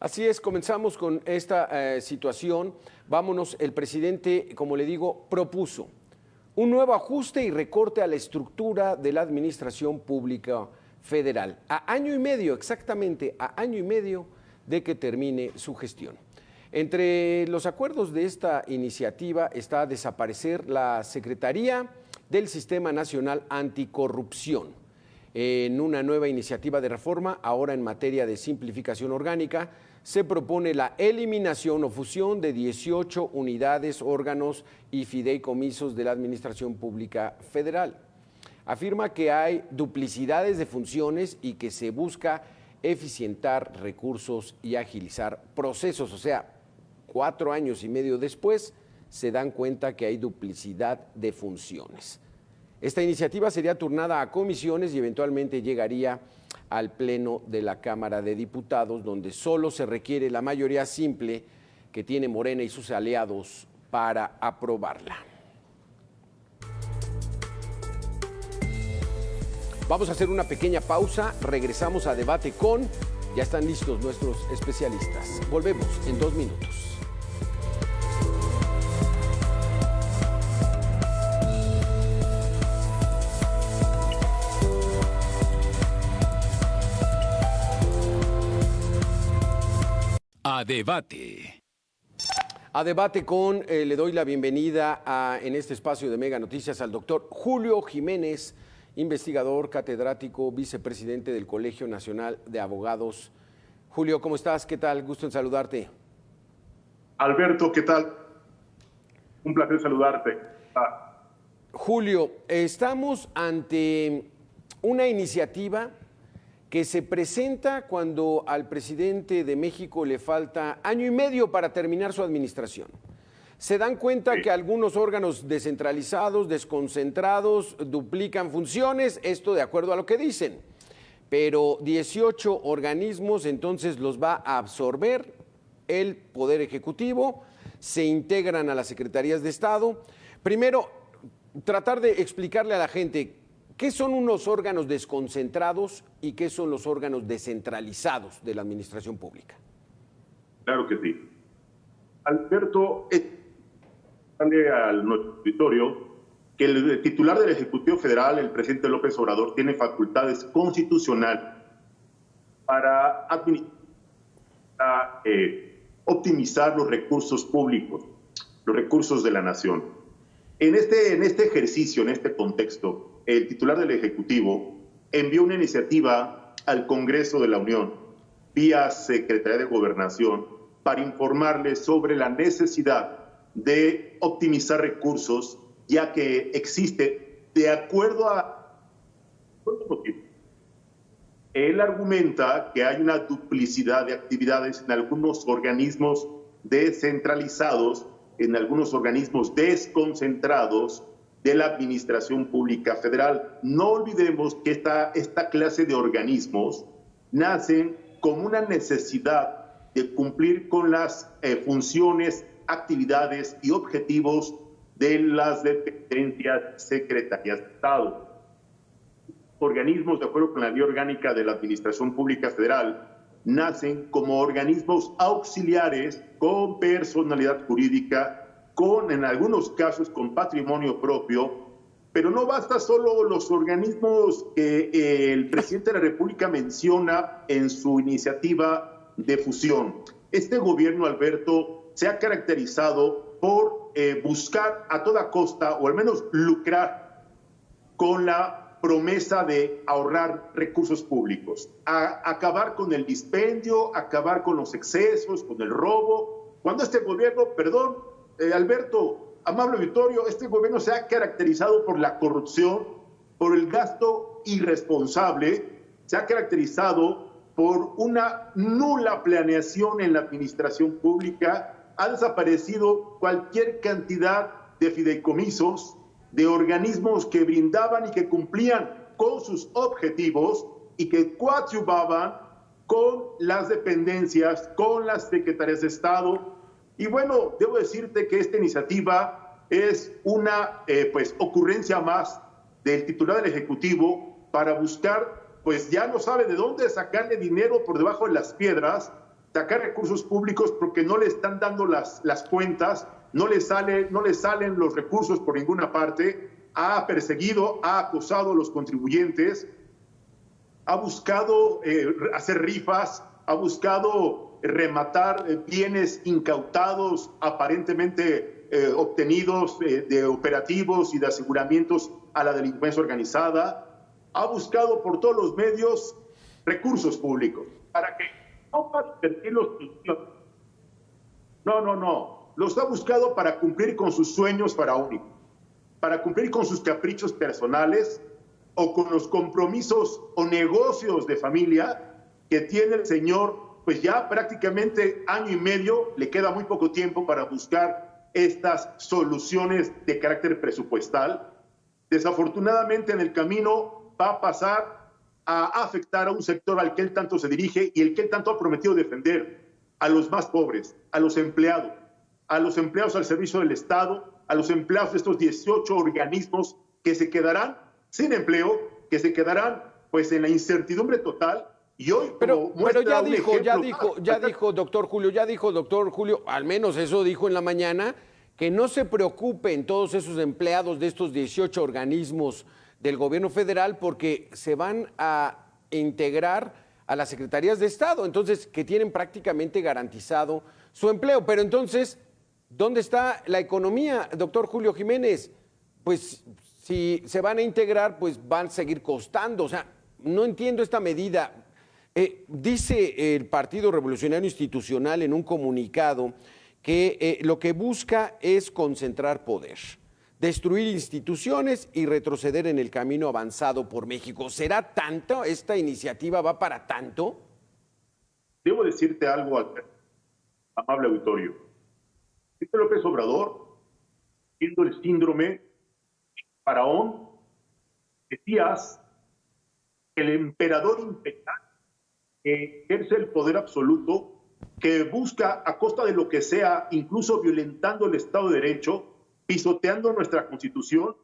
Así es, comenzamos con esta situación. Vámonos, el presidente, como le digo, propuso un nuevo ajuste y recorte a la estructura de la administración pública federal. A año y medio, exactamente a año y medio de que termine su gestión. Entre los acuerdos de esta iniciativa está desaparecer la Secretaría del Sistema Nacional Anticorrupción. En una nueva iniciativa de reforma, ahora en materia de simplificación orgánica, se propone la eliminación o fusión de 18 unidades, órganos y fideicomisos de la Administración Pública Federal. Afirma que hay duplicidades de funciones y que se busca eficientar recursos y agilizar procesos. O sea, 4 años y medio después se dan cuenta que hay duplicidad de funciones. Esta iniciativa sería turnada a comisiones y eventualmente llegaría al Pleno de la Cámara de Diputados, donde solo se requiere la mayoría simple que tiene Morena y sus aliados para aprobarla. Vamos a hacer una pequeña pausa, regresamos a Debate con, ya están listos nuestros especialistas. Volvemos en 2 minutos. A Debate. A Debate con, le doy la bienvenida en este espacio de Mega Noticias al doctor Julio Jiménez, investigador, catedrático, vicepresidente del Colegio Nacional de Abogados. Julio, ¿cómo estás? ¿Qué tal? Gusto en saludarte. Alberto, ¿qué tal? Un placer saludarte. Julio, estamos ante una iniciativa que se presenta cuando al presidente de México le falta año y medio para terminar su administración. Se dan cuenta que algunos órganos descentralizados, desconcentrados, duplican funciones, esto de acuerdo a lo que dicen, pero 18 organismos entonces los va a absorber el Poder Ejecutivo, se integran a las Secretarías de Estado. Primero, tratar de explicarle a la gente ¿qué son unos órganos desconcentrados y qué son los órganos descentralizados de la administración pública? Claro que sí. Alberto, al nuestro auditorio que el titular del Ejecutivo Federal, el presidente López Obrador, tiene facultades constitucionales para optimizar los recursos públicos, los recursos de la nación. En este ejercicio, en este contexto, el titular del Ejecutivo envió una iniciativa al Congreso de la Unión vía Secretaría de Gobernación para informarles sobre la necesidad de optimizar recursos, ya que existe, de acuerdo a... Él argumenta que hay una duplicidad de actividades en algunos organismos descentralizados, en algunos organismos desconcentrados de la Administración Pública Federal. No olvidemos que esta clase de organismos nacen como una necesidad de cumplir con las funciones, actividades y objetivos de las dependencias secretarias de Estado. Organismos, de acuerdo con la Ley Orgánica de la Administración Pública Federal, nacen como organismos auxiliares con personalidad jurídica, en algunos casos con patrimonio propio, pero no basta solo los organismos que el presidente de la República menciona en su iniciativa de fusión. Este gobierno, Alberto, se ha caracterizado por buscar a toda costa, o al menos lucrar, con la promesa de ahorrar recursos públicos, acabar con el dispendio, acabar con los excesos, con el robo. Cuando este gobierno, Alberto, amable auditorio, este gobierno se ha caracterizado por la corrupción, por el gasto irresponsable, se ha caracterizado por una nula planeación en la administración pública, ha desaparecido cualquier cantidad de fideicomisos, de organismos que brindaban y que cumplían con sus objetivos y que coadyuvaban con las dependencias, con las secretarías de Estado. Y bueno, debo decirte que esta iniciativa es una ocurrencia más del titular del Ejecutivo para buscar, pues ya no sabe de dónde sacarle dinero por debajo de las piedras sacar recursos públicos porque no le están dando las cuentas, no le salen los recursos por ninguna parte, ha perseguido, ha acosado a los contribuyentes, ha buscado hacer rifas, ha buscado rematar bienes incautados, aparentemente obtenidos de operativos y de aseguramientos a la delincuencia organizada, ha buscado por todos los medios recursos públicos. ¿Para qué? No para invertir los... No. Los ha buscado para cumplir con sus sueños faraónicos, para cumplir con sus caprichos personales o con los compromisos o negocios de familia que tiene el señor, pues ya prácticamente año y medio, le queda muy poco tiempo para buscar estas soluciones de carácter presupuestal. Desafortunadamente en el camino va a pasar a afectar a un sector al que él tanto se dirige y el que él tanto ha prometido defender, a los más pobres, a los empleados al servicio del Estado, a los empleados de estos 18 organismos que se quedarán sin empleo, que se quedarán pues en la incertidumbre total. Y hoy, pero ya dijo, doctor Julio, al menos eso dijo en la mañana, que no se preocupen todos esos empleados de estos 18 organismos del gobierno federal porque se van a integrar a las secretarías de Estado, entonces que tienen prácticamente garantizado su empleo. Pero entonces, ¿dónde está la economía, doctor Julio Jiménez? Pues si se van a integrar, pues van a seguir costando. O sea, no entiendo esta medida. Dice el Partido Revolucionario Institucional en un comunicado que lo que busca es concentrar poder, destruir instituciones y retroceder en el camino avanzado por México. ¿Será tanto? ¿Esta iniciativa va para tanto? Debo decirte algo, amable auditorio. López Obrador, viendo el síndrome faraón, decías que el emperador imperial que ejerce el poder absoluto, que busca a costa de lo que sea, incluso violentando el Estado de Derecho, pisoteando nuestra Constitución,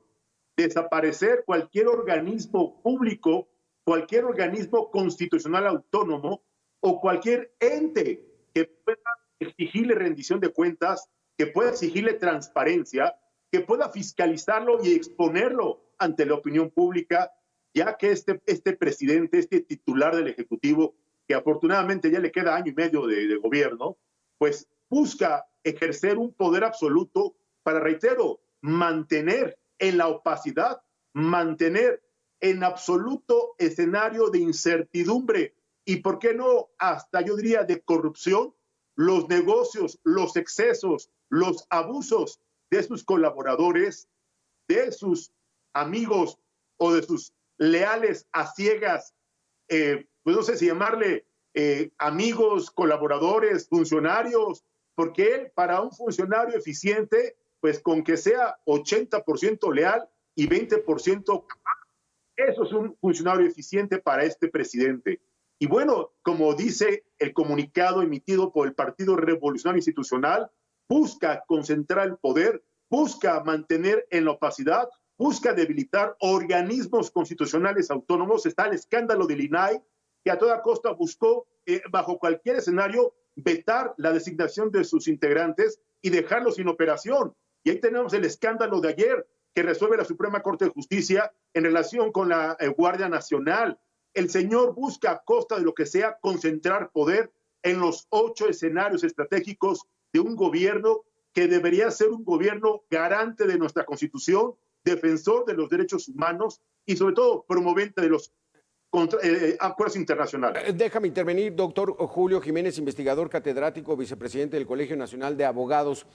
desaparecer cualquier organismo público, cualquier organismo constitucional autónomo o cualquier ente que pueda exigirle rendición de cuentas, que pueda exigirle transparencia, que pueda fiscalizarlo y exponerlo ante la opinión pública, ya que este presidente, este titular del Ejecutivo, que afortunadamente ya le queda año y medio de gobierno, pues busca ejercer un poder absoluto para, reitero, mantener en la opacidad, mantener en absoluto escenario de incertidumbre y, ¿por qué no?, hasta yo diría de corrupción, los negocios, los excesos, los abusos de sus colaboradores, de sus amigos o de sus leales a ciegas, pues no sé si llamarle amigos, colaboradores, funcionarios, porque él, para un funcionario eficiente, pues con que sea 80% leal y 20% capaz, eso es un funcionario eficiente para este presidente. Y bueno, como dice el comunicado emitido por el Partido Revolucionario Institucional, busca concentrar el poder, busca mantener en la opacidad, busca debilitar organismos constitucionales autónomos. Está el escándalo del INAI, que a toda costa buscó, bajo cualquier escenario, vetar la designación de sus integrantes y dejarlos sin operación. Y ahí tenemos el escándalo de ayer, que resuelve la Suprema Corte de Justicia en relación con la Guardia Nacional. El señor busca, a costa de lo que sea, concentrar poder en los 8 escenarios estratégicos de un gobierno que debería ser un gobierno garante de nuestra Constitución, defensor de los derechos humanos y, sobre todo, promovente de los acuerdos internacionales. Déjame intervenir, doctor Julio Jiménez, investigador catedrático, vicepresidente del Colegio Nacional de Abogados.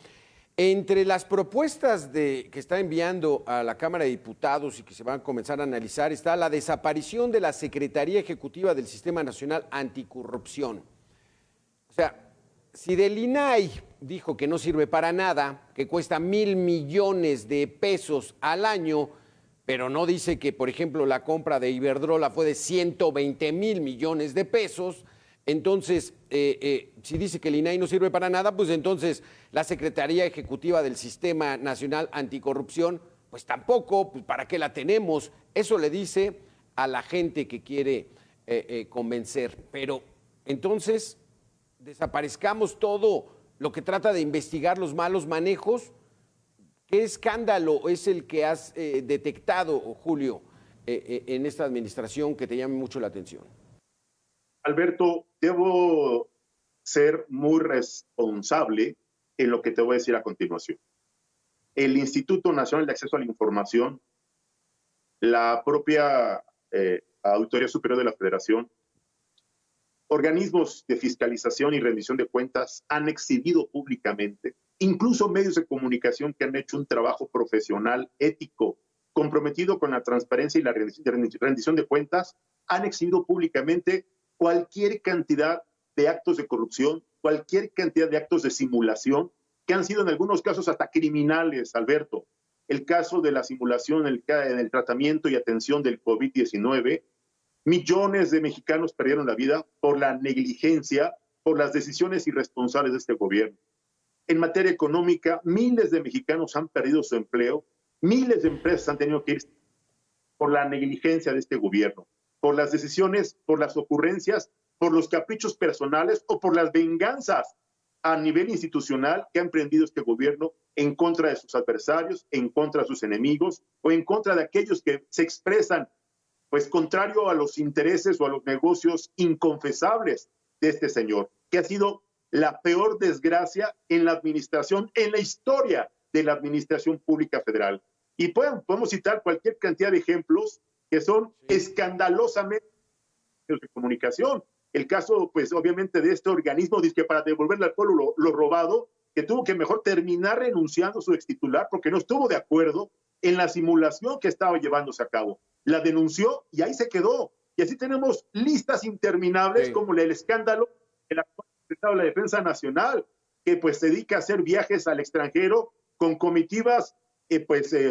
Entre las propuestas que está enviando a la Cámara de Diputados y que se van a comenzar a analizar está la desaparición de la Secretaría Ejecutiva del Sistema Nacional Anticorrupción. O sea, si del INAI dijo que no sirve para nada, que cuesta 1,000 millones de pesos al año, pero no dice que, por ejemplo, la compra de Iberdrola fue de 120,000 millones de pesos, entonces, si dice que el INAI no sirve para nada, pues entonces la Secretaría Ejecutiva del Sistema Nacional Anticorrupción, pues tampoco, pues ¿para qué la tenemos? Eso le dice a la gente que quiere convencer. Pero entonces, desaparezcamos todo lo que trata de investigar los malos manejos. ¿Qué escándalo es el que has detectado, Julio, en esta administración que te llame mucho la atención? Alberto, debo ser muy responsable en lo que te voy a decir a continuación. El Instituto Nacional de Acceso a la Información, la propia Auditoría Superior de la Federación, organismos de fiscalización y rendición de cuentas han exhibido públicamente, incluso medios de comunicación que han hecho un trabajo profesional, ético, comprometido con la transparencia y la rendición de cuentas, han exhibido públicamente cualquier cantidad de actos de corrupción, cualquier cantidad de actos de simulación, que han sido en algunos casos hasta criminales, Alberto. El caso de la simulación en el tratamiento y atención del COVID-19, millones de mexicanos perdieron la vida por la negligencia, por las decisiones irresponsables de este gobierno. En materia económica, miles de mexicanos han perdido su empleo, miles de empresas han tenido que ir por la negligencia de este gobierno, por las decisiones, por las ocurrencias, por los caprichos personales o por las venganzas a nivel institucional que ha emprendido este gobierno en contra de sus adversarios, en contra de sus enemigos o en contra de aquellos que se expresan pues contrario a los intereses o a los negocios inconfesables de este señor, que ha sido la peor desgracia en la administración, en la historia de la administración pública federal. Y podemos citar cualquier cantidad de ejemplos que son escandalosamente de comunicación. El caso, pues obviamente, de este organismo, dice que para devolverle al pueblo lo robado, que tuvo que mejor terminar renunciando su extitular porque no estuvo de acuerdo en la simulación que estaba llevándose a cabo. La denunció y ahí se quedó. Y así tenemos listas interminables como el escándalo del actual secretario de la Defensa Nacional, que pues se dedica a hacer viajes al extranjero con comitivas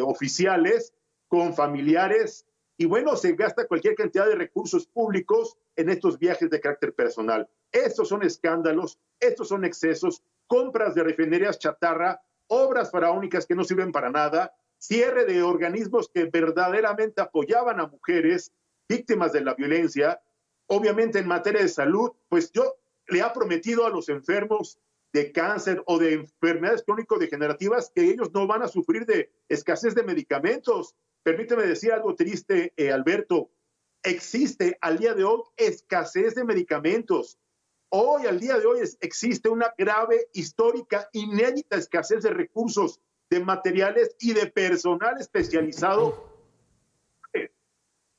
oficiales, con familiares, y bueno, se gasta cualquier cantidad de recursos públicos en estos viajes de carácter personal. Estos son escándalos, estos son excesos, compras de refinerías chatarra, obras faraónicas que no sirven para nada, cierre de organismos que verdaderamente apoyaban a mujeres víctimas de la violencia. Obviamente en materia de salud, pues yo le ha prometido a los enfermos de cáncer o de enfermedades crónico-degenerativas que ellos no van a sufrir de escasez de medicamentos. Permíteme decir algo triste, Alberto. Existe al día de hoy escasez de medicamentos. Hoy, al día de hoy, existe una grave, histórica, inédita escasez de recursos, de materiales y de personal especializado.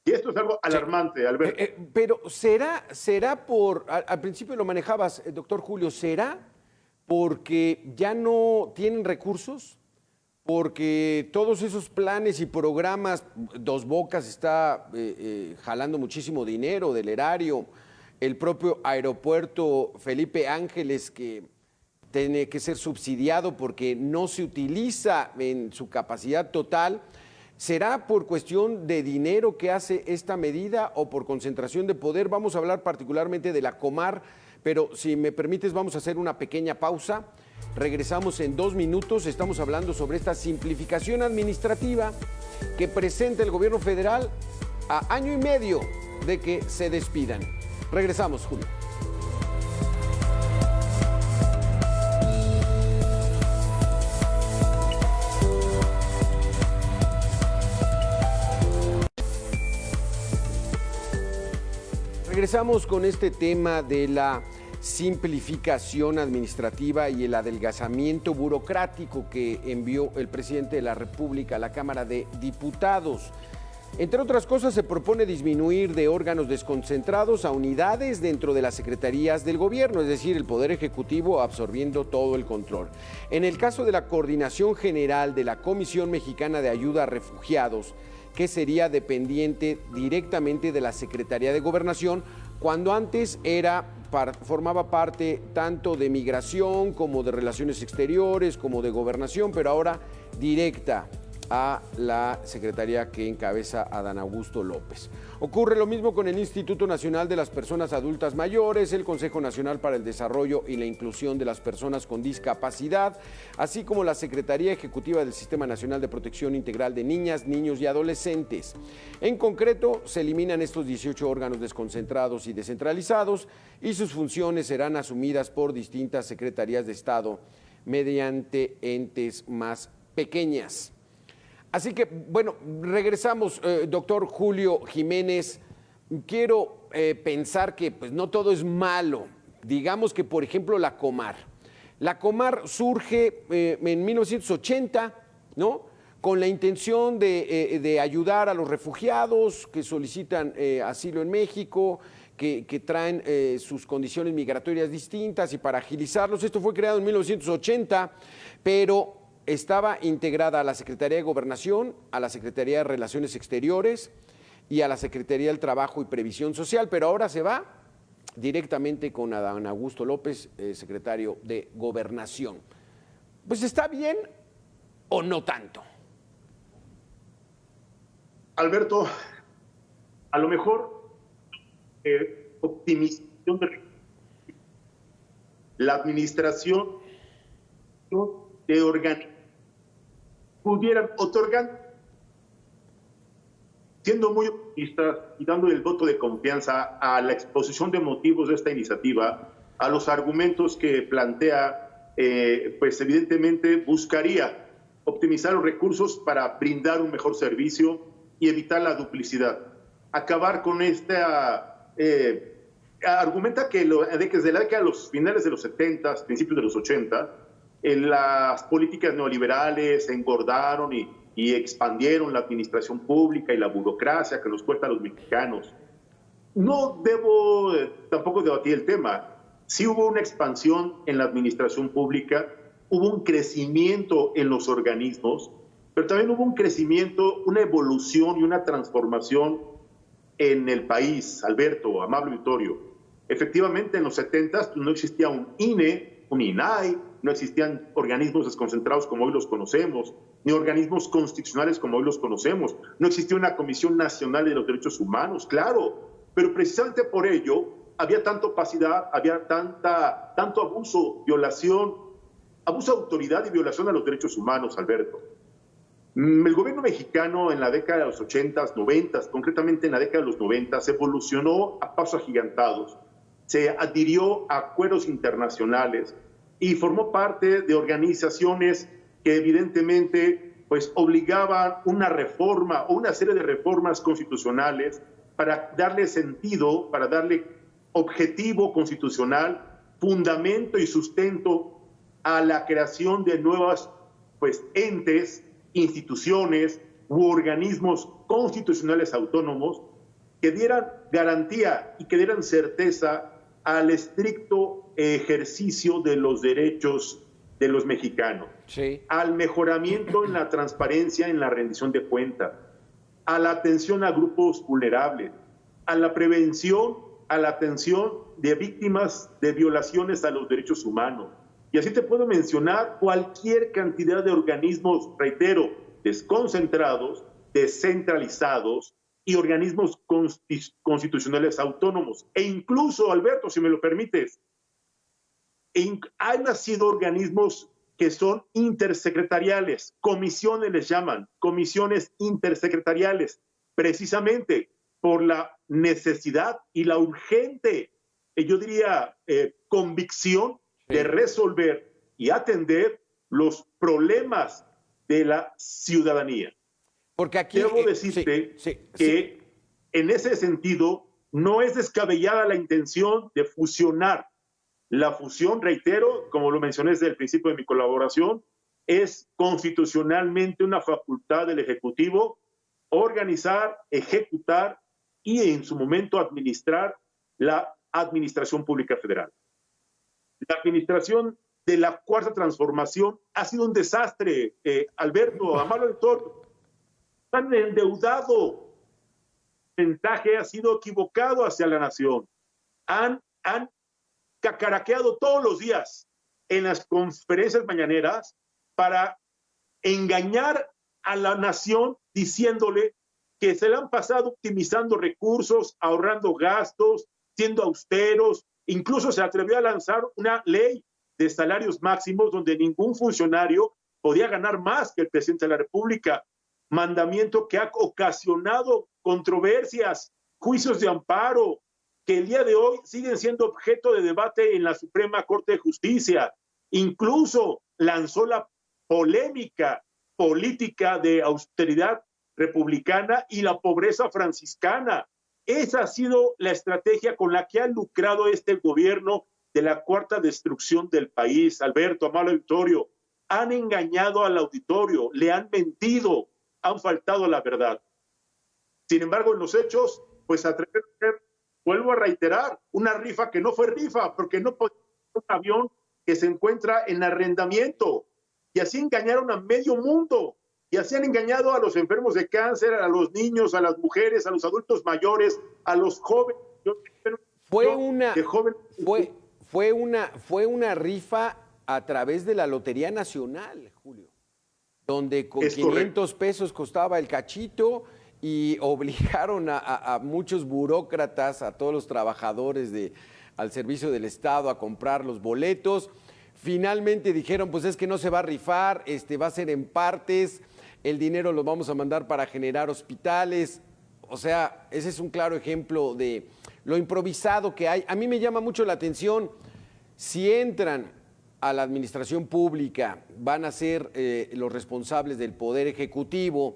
Y esto es algo alarmante, Alberto. Pero será por, al principio lo manejabas, doctor Julio, ¿será porque ya no tienen recursos? Porque todos esos planes y programas, Dos Bocas está jalando muchísimo dinero del erario, el propio aeropuerto Felipe Ángeles que tiene que ser subsidiado porque no se utiliza en su capacidad total. ¿Será por cuestión de dinero que hace esta medida o por concentración de poder? Vamos a hablar particularmente de la Comar, pero si me permites vamos a hacer una pequeña pausa. Regresamos en 2 minutos, estamos hablando sobre esta simplificación administrativa que presenta el gobierno federal a año y medio de que se despidan. Regresamos, Julio. Regresamos con este tema de la simplificación administrativa y el adelgazamiento burocrático que envió el presidente de la República a la Cámara de Diputados. Entre otras cosas, se propone disminuir de órganos desconcentrados a unidades dentro de las secretarías del gobierno, es decir, el Poder Ejecutivo absorbiendo todo el control. En el caso de la Coordinación General de la Comisión Mexicana de Ayuda a Refugiados, que sería dependiente directamente de la Secretaría de Gobernación, cuando antes formaba parte tanto de Migración como de Relaciones Exteriores, como de Gobernación, pero ahora directa a la secretaría que encabeza Adán Augusto López. Ocurre lo mismo con el Instituto Nacional de las Personas Adultas Mayores, el Consejo Nacional para el Desarrollo y la Inclusión de las Personas con Discapacidad, así como la Secretaría Ejecutiva del Sistema Nacional de Protección Integral de Niñas, Niños y Adolescentes. En concreto, se eliminan estos 18 órganos desconcentrados y descentralizados y sus funciones serán asumidas por distintas secretarías de Estado mediante entes más pequeñas. Así que, bueno, regresamos, doctor Julio Jiménez. Quiero pensar que pues, no todo es malo. Digamos que, por ejemplo, la Comar. La Comar surge en 1980, ¿no? Con la intención de ayudar a los refugiados que solicitan asilo en México, que traen sus condiciones migratorias distintas y para agilizarlos. Esto fue creado en 1980, pero estaba integrada a la Secretaría de Gobernación, a la Secretaría de Relaciones Exteriores y a la Secretaría del Trabajo y Previsión Social, pero ahora se va directamente con Adán Augusto López, secretario de Gobernación. Pues ¿está bien o no tanto? Alberto, a lo mejor optimización de la administración de organización pudieran otorgar, siendo muy optimistas y dando el voto de confianza a la exposición de motivos de esta iniciativa, a los argumentos que plantea, pues evidentemente buscaría optimizar los recursos para brindar un mejor servicio y evitar la duplicidad. Acabar con esta... argumenta que desde la década de los finales de los 70, principios de los 80, las políticas neoliberales engordaron y expandieron la administración pública y la burocracia que nos cuesta a los mexicanos. No debo tampoco debatir el tema. Sí hubo una expansión en la administración pública, hubo un crecimiento en los organismos, pero también hubo un crecimiento, una evolución y una transformación en el país, Alberto, amable auditorio. Efectivamente, en los 70 no existía un INE, un INAI, no existían organismos desconcentrados como hoy los conocemos, ni organismos constitucionales como hoy los conocemos, no existía una Comisión Nacional de los Derechos Humanos, claro, pero precisamente por ello había tanta opacidad, había tanto abuso, violación, abuso de autoridad y violación a los derechos humanos, Alberto. El gobierno mexicano en la década de los 80s, 90s, concretamente en la década de los 90s, evolucionó a pasos agigantados, se adhirió a acuerdos internacionales y formó parte de organizaciones que evidentemente pues, obligaban una reforma o una serie de reformas constitucionales para darle sentido, para darle objetivo constitucional, fundamento y sustento a la creación de nuevas pues, entes, instituciones u organismos constitucionales autónomos que dieran garantía y que dieran certeza al estricto ejercicio de los derechos de los mexicanos, sí, al mejoramiento en la transparencia en la rendición de cuentas, a la atención a grupos vulnerables, a la prevención, a la atención de víctimas de violaciones a los derechos humanos. Y así te puedo mencionar cualquier cantidad de organismos, reitero, desconcentrados, descentralizados y organismos constitucionales autónomos. E incluso, Alberto, si me lo permites, han nacido organismos que son intersecretariales, comisiones les llaman, comisiones intersecretariales, precisamente por la necesidad y la urgente, yo diría, convicción de resolver y atender los problemas de la ciudadanía. Porque aquí debo decirte que en ese sentido no es descabellada la intención de fusionar. La fusión, reitero, como lo mencioné desde el principio de mi colaboración, es constitucionalmente una facultad del Ejecutivo organizar, ejecutar y en su momento administrar la Administración Pública Federal. La administración de la Cuarta Transformación ha sido un desastre, Alberto, amable doctor. Han endeudado, el mensaje ha sido equivocado hacia la nación. Han cacaraqueado todos los días en las conferencias mañaneras para engañar a la nación diciéndole que se le han pasado optimizando recursos, ahorrando gastos, siendo austeros. Incluso se atrevió a lanzar una ley de salarios máximos donde ningún funcionario podía ganar más que el presidente de la República. Mandamiento que ha ocasionado controversias, juicios de amparo, que el día de hoy siguen siendo objeto de debate en la Suprema Corte de Justicia. Incluso lanzó la polémica política de austeridad republicana y la pobreza franciscana. Esa ha sido la estrategia con la que ha lucrado este gobierno de la cuarta destrucción del país. Alberto, amable auditorio, han engañado al auditorio, le han mentido, han faltado a la verdad. Sin embargo, en los hechos, pues atrever, vuelvo a reiterar, una rifa que no fue rifa, porque no podía ser un avión que se encuentra en arrendamiento. Y así engañaron a medio mundo. Y así han engañado a los enfermos de cáncer, a los niños, a las mujeres, a los adultos mayores, a los jóvenes. Fue una rifa a través de la Lotería Nacional, Julio, donde con 500 pesos costaba el cachito y obligaron a muchos burócratas, a todos los trabajadores al servicio del Estado a comprar los boletos. Finalmente dijeron, pues es que no se va a rifar, va a ser en partes, el dinero lo vamos a mandar para generar hospitales. O sea, ese es un claro ejemplo de lo improvisado que hay. A mí me llama mucho la atención, si entran a la administración pública, van a ser los responsables del Poder Ejecutivo.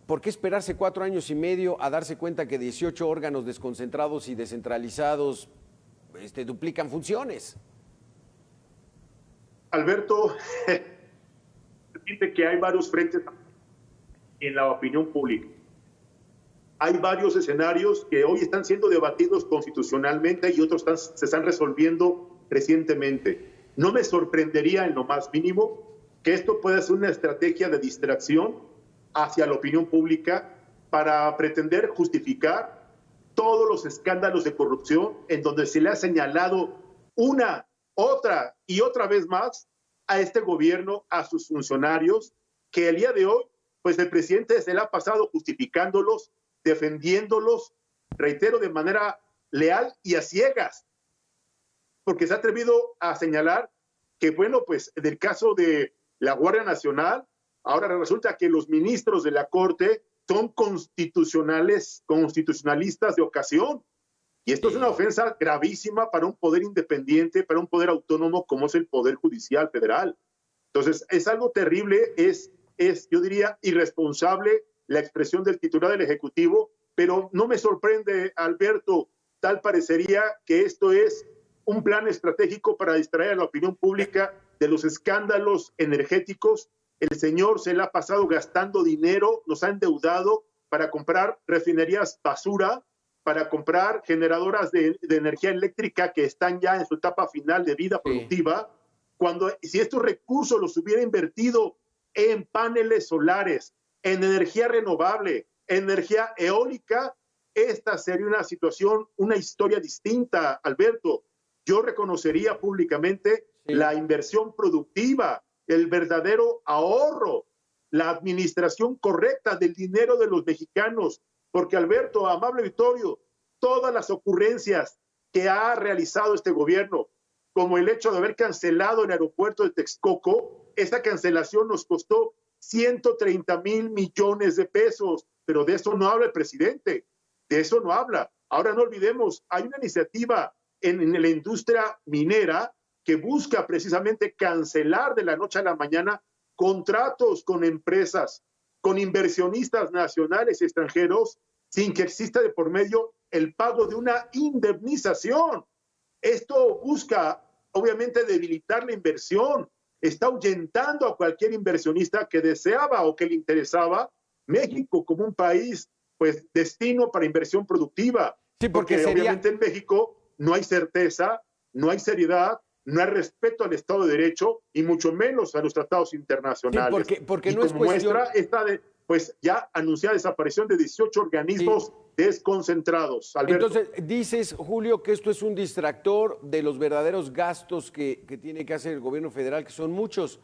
¿Por qué esperarse 4 años y medio a darse cuenta que 18 órganos desconcentrados y descentralizados duplican funciones? Alberto, dice que hay varios frentes en la opinión pública. Hay varios escenarios que hoy están siendo debatidos constitucionalmente y otros se están resolviendo recientemente. No me sorprendería en lo más mínimo que esto pueda ser una estrategia de distracción hacia la opinión pública para pretender justificar todos los escándalos de corrupción en donde se le ha señalado una, otra y otra vez más a este gobierno, a sus funcionarios, que el día de hoy, pues el presidente se le ha pasado justificándolos, defendiéndolos, reitero, de manera leal y a ciegas, porque se ha atrevido a señalar que, bueno, pues en el caso de la Guardia Nacional, ahora resulta que los ministros de la Corte son constitucionalistas de ocasión. Y esto es una ofensa gravísima para un poder independiente, para un poder autónomo como es el Poder Judicial Federal. Entonces, es algo terrible, es yo diría, irresponsable la expresión del titular del Ejecutivo, pero no me sorprende, Alberto, tal parecería que esto es un plan estratégico para distraer a la opinión pública de los escándalos energéticos. El señor se le ha pasado gastando dinero, nos ha endeudado para comprar refinerías basura, para comprar generadoras de energía eléctrica que están ya en su etapa final de vida productiva, cuando si estos recursos los hubiera invertido en paneles solares, en energía renovable, energía eólica, esta sería una situación, una historia distinta, Alberto. Yo reconocería públicamente la inversión productiva, el verdadero ahorro, la administración correcta del dinero de los mexicanos, porque Alberto, amable auditorio, todas las ocurrencias que ha realizado este gobierno, como el hecho de haber cancelado el aeropuerto de Texcoco, esa cancelación nos costó 130,000 millones de pesos, pero de eso no habla el presidente, de eso no habla. Ahora no olvidemos, hay una iniciativa en la industria minera que busca precisamente cancelar de la noche a la mañana contratos con empresas, con inversionistas nacionales y extranjeros, sin que exista de por medio el pago de una indemnización. Esto busca, obviamente, debilitar la inversión, está ahuyentando a cualquier inversionista que deseaba o que le interesaba México como un país, pues, destino para inversión productiva. Sí, porque obviamente en México no hay certeza, no hay seriedad, no hay respeto al Estado de Derecho y mucho menos a los tratados internacionales. Sí, porque no y es como cuestión... muestra esta pues ya anunciada desaparición de 18 organismos desconcentrados. Alberto. Entonces, dices, Julio, que esto es un distractor de los verdaderos gastos que tiene que hacer el gobierno federal, que son muchos,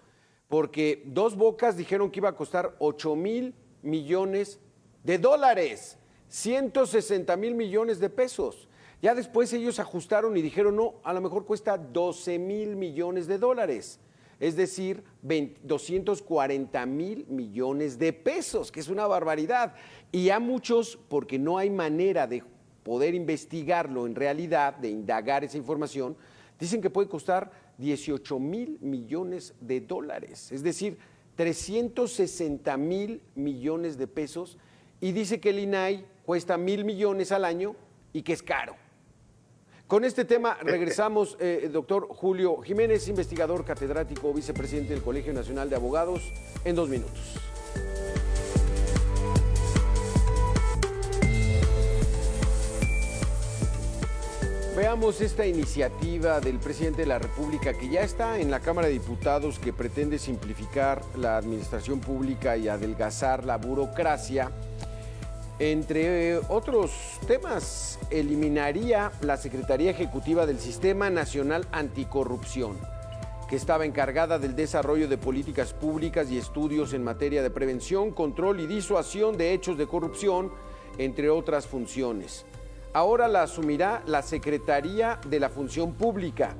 porque Dos Bocas dijeron que iba a costar 8,000 millones de dólares, 160,000 millones de pesos. Ya después ellos ajustaron y dijeron, no, a lo mejor cuesta 12,000 millones de dólares, es decir, 240,000 millones de pesos, que es una barbaridad. Y a muchos, porque no hay manera de poder investigarlo en realidad, de indagar esa información, dicen que puede costar 18,000 millones de dólares, es decir, 360,000 millones de pesos, y dice que el INAI cuesta 1,000 millones al año y que es caro. Con este tema regresamos, doctor Julio Jiménez, investigador catedrático, vicepresidente del Colegio Nacional de Abogados, en 2 minutos. Veamos esta iniciativa del presidente de la República que ya está en la Cámara de Diputados, que pretende simplificar la administración pública y adelgazar la burocracia. Entre otros temas, eliminaría la Secretaría Ejecutiva del Sistema Nacional Anticorrupción, que estaba encargada del desarrollo de políticas públicas y estudios en materia de prevención, control y disuasión de hechos de corrupción, entre otras funciones. Ahora la asumirá la Secretaría de la Función Pública.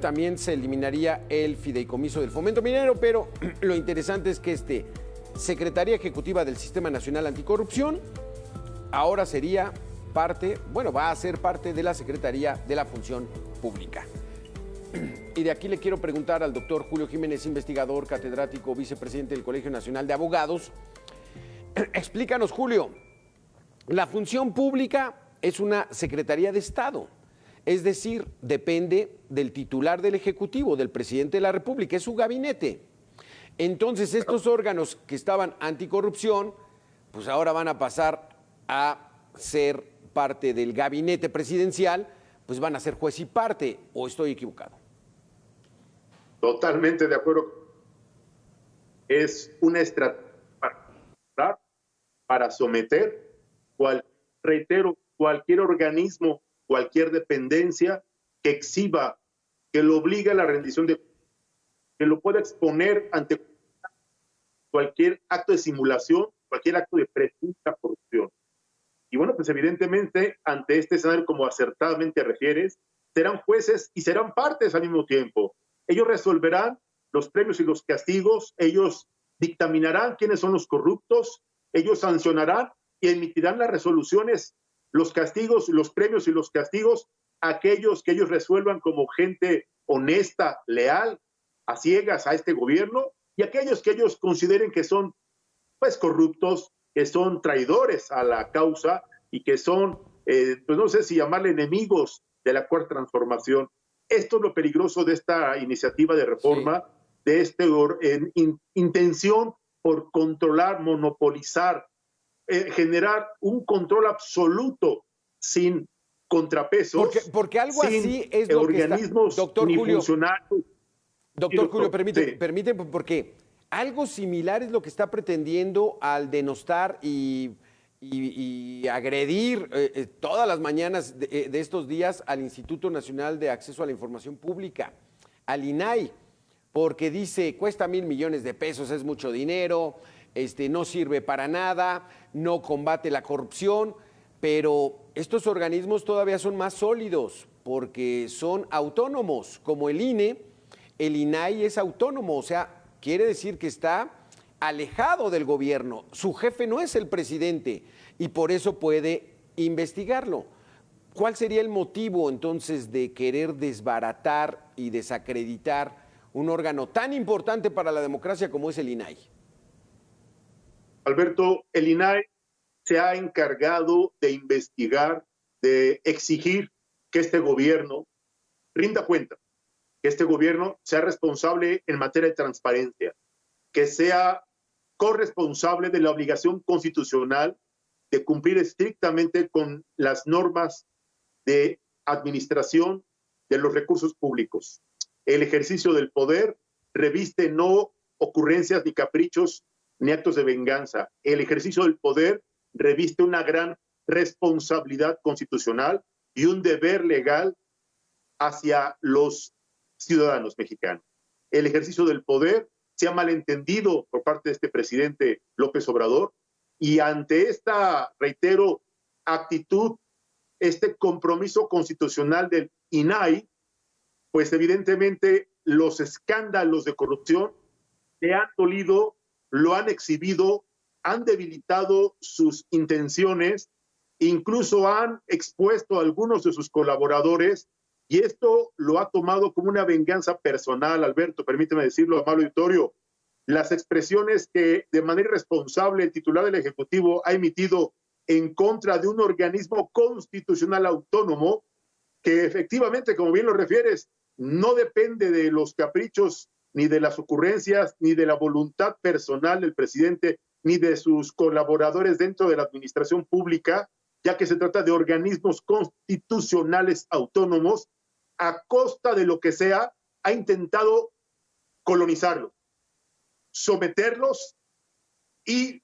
También se eliminaría el Fideicomiso del Fomento Minero, pero lo interesante es que Secretaría Ejecutiva del Sistema Nacional Anticorrupción ahora sería parte, va a ser parte de la Secretaría de la Función Pública. Y de aquí le quiero preguntar al doctor Julio Jiménez, investigador, catedrático, vicepresidente del Colegio Nacional de Abogados. Explícanos, Julio, la Función Pública es una Secretaría de Estado, es decir, depende del titular del Ejecutivo, del presidente de la República, es su gabinete. Entonces, estos órganos que estaban anticorrupción, pues ahora van a pasar a ser parte del gabinete presidencial, pues van a ser juez y parte, ¿o estoy equivocado? Totalmente de acuerdo. Es una estrategia para someter, cualquier organismo, cualquier dependencia que exhiba, que lo obligue a la rendición de, que lo pueda exponer ante cualquier acto de simulación, cualquier acto de presunta corrupción. Y bueno, pues evidentemente ante este escenario, como acertadamente refieres, serán jueces y serán partes al mismo tiempo. Ellos resolverán los premios y los castigos, ellos dictaminarán quiénes son los corruptos, ellos sancionarán y emitirán las resoluciones, los castigos, los premios y los castigos a aquellos que ellos resuelvan como gente honesta, leal, a ciegas a este gobierno, y aquellos que ellos consideren que son pues corruptos, que son traidores a la causa y que son, pues no sé si llamarle enemigos de la Cuarta Transformación. Esto es lo peligroso de esta iniciativa de reforma, sí, de esta intención por controlar, monopolizar, generar un control absoluto sin contrapesos, porque algo sin así es lo organismos que está, doctor ni Julio, funcionarios. Doctor Julio, Sí. permíteme, porque algo similar es lo que está pretendiendo al denostar y agredir todas las mañanas de estos días al Instituto Nacional de Acceso a la Información Pública, al INAI, porque dice, cuesta 1,000 millones de pesos, es mucho dinero, no sirve para nada, no combate la corrupción, pero estos organismos todavía son más sólidos porque son autónomos, como el INE. El INAI es autónomo, o sea, quiere decir que está alejado del gobierno. Su jefe no es el presidente y por eso puede investigarlo. ¿Cuál sería el motivo entonces de querer desbaratar y desacreditar un órgano tan importante para la democracia como es el INAI? Alberto, el INAI se ha encargado de investigar, de exigir que este gobierno rinda cuenta, que este gobierno sea responsable en materia de transparencia, que sea corresponsable de la obligación constitucional de cumplir estrictamente con las normas de administración de los recursos públicos. El ejercicio del poder reviste no ocurrencias ni caprichos ni actos de venganza. El ejercicio del poder reviste una gran responsabilidad constitucional y un deber legal hacia los ciudadanos mexicanos. El ejercicio del poder se ha malentendido por parte de este presidente López Obrador. Y ante esta, reitero, actitud, este compromiso constitucional del INAI, pues evidentemente los escándalos de corrupción le han dolido, lo han exhibido, han debilitado sus intenciones, incluso han expuesto a algunos de sus colaboradores, y esto lo ha tomado como una venganza personal. Alberto, permíteme decirlo, amable auditorio, las expresiones que de manera irresponsable el titular del Ejecutivo ha emitido en contra de un organismo constitucional autónomo que efectivamente, como bien lo refieres, no depende de los caprichos, ni de las ocurrencias, ni de la voluntad personal del presidente, ni de sus colaboradores dentro de la administración pública, ya que se trata de organismos constitucionales autónomos, a costa de lo que sea, ha intentado colonizarlos, someterlos y,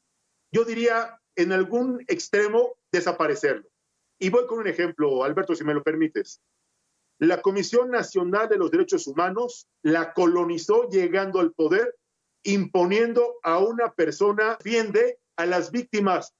yo diría, en algún extremo, desaparecerlo. Y voy con un ejemplo, Alberto, si me lo permites. La Comisión Nacional de los Derechos Humanos la colonizó llegando al poder, imponiendo a una persona que defiende a las víctimas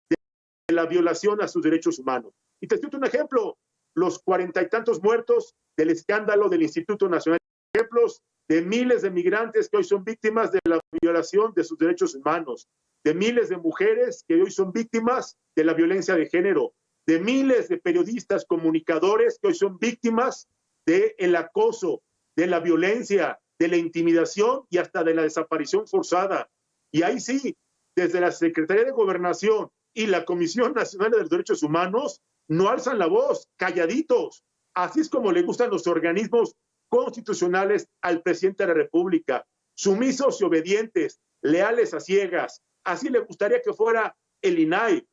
de la violación a sus derechos humanos. Y te cito un ejemplo, los 40 y tantos muertos del escándalo del Instituto Nacional, ejemplos de miles de migrantes que hoy son víctimas de la violación de sus derechos humanos, de miles de mujeres que hoy son víctimas de la violencia de género, de miles de periodistas, comunicadores que hoy son víctimas del acoso, de la violencia, de la intimidación y hasta de la desaparición forzada. Y ahí sí, desde la Secretaría de Gobernación y la Comisión Nacional de los Derechos Humanos no alzan la voz, calladitos. Así es como le gustan los organismos constitucionales al presidente de la República, sumisos y obedientes, leales a ciegas. Así le gustaría que fuera el INAI,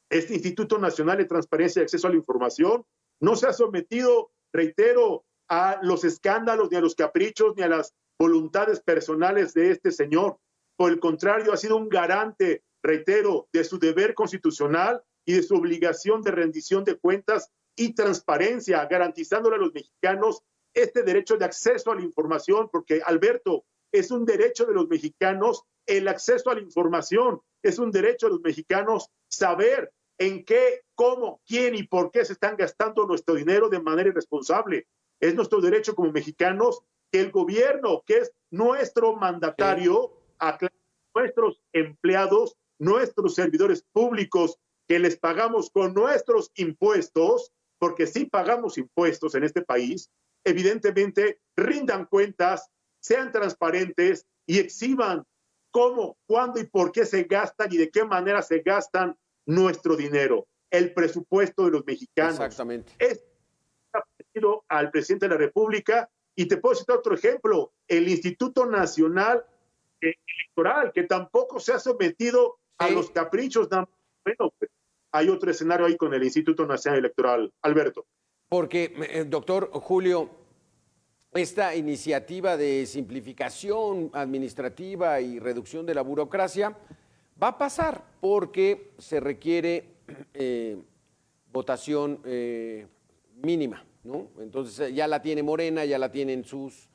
este Instituto Nacional de Transparencia y Acceso a la Información. No se ha sometido, reitero, a los escándalos, ni a los caprichos, ni a las voluntades personales de este señor. Por el contrario, ha sido un garante, reitero, de su deber constitucional y de su obligación de rendición de cuentas y transparencia, garantizándole a los mexicanos este derecho de acceso a la información, porque, Alberto, es un derecho de los mexicanos el acceso a la información, es un derecho de los mexicanos saber en qué, cómo, quién y por qué se están gastando nuestro dinero de manera irresponsable. Es nuestro derecho como mexicanos que el gobierno, que es nuestro mandatario, aclare a nuestros empleados, nuestros servidores públicos, que les pagamos con nuestros impuestos, porque sí pagamos impuestos en este país, evidentemente rindan cuentas, sean transparentes y exhiban cómo, cuándo y por qué se gastan y de qué manera se gastan nuestro dinero, el presupuesto de los mexicanos. Exactamente. Es pedido al presidente de la República, y te puedo citar otro ejemplo, el Instituto Nacional Electoral, que tampoco se ha sometido a los caprichos. Bueno, hay otro escenario ahí con el Instituto Nacional Electoral. Alberto. Porque, doctor Julio, esta iniciativa de simplificación administrativa y reducción de la burocracia va a pasar porque se requiere votación mínima, ¿no? Entonces ya la tiene Morena, ya la tienen sus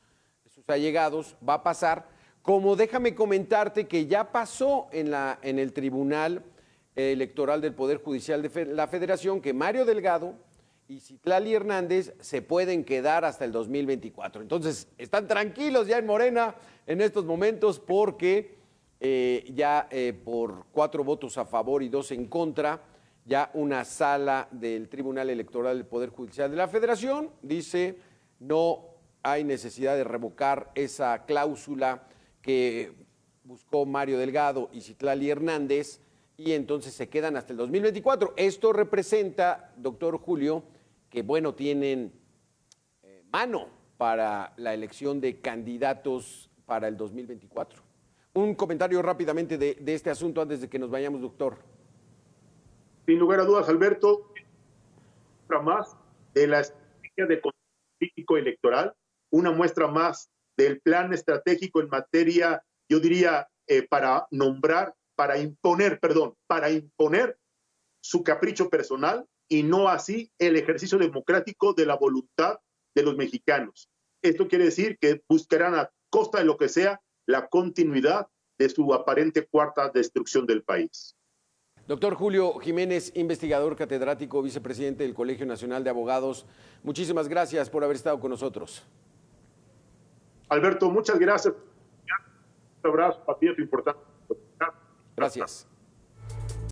allegados, va a pasar. Como déjame comentarte que ya pasó en el Tribunal Electoral del Poder Judicial de la Federación, que Mario Delgado y Citlali Hernández se pueden quedar hasta el 2024. Entonces, están tranquilos ya en Morena en estos momentos porque por 4 votos a favor y 2 en contra, ya una sala del Tribunal Electoral del Poder Judicial de la Federación dice no hay necesidad de revocar esa cláusula que buscó Mario Delgado y Citlali Hernández y entonces se quedan hasta el 2024. Esto representa, doctor Julio, que bueno, tienen mano para la elección de candidatos para el 2024. Un comentario rápidamente de este asunto antes de que nos vayamos, doctor. Sin lugar a dudas, Alberto, una muestra más de la estrategia de político electoral, una muestra más del plan estratégico en materia, yo diría, para imponer su capricho personal y no así el ejercicio democrático de la voluntad de los mexicanos. Esto quiere decir que buscarán a costa de lo que sea la continuidad de su aparente cuarta destrucción del país. Doctor Julio Jiménez, investigador catedrático, vicepresidente del Colegio Nacional de Abogados, muchísimas gracias por haber estado con nosotros. Alberto, muchas gracias. Un abrazo para ti, es importante. Gracias.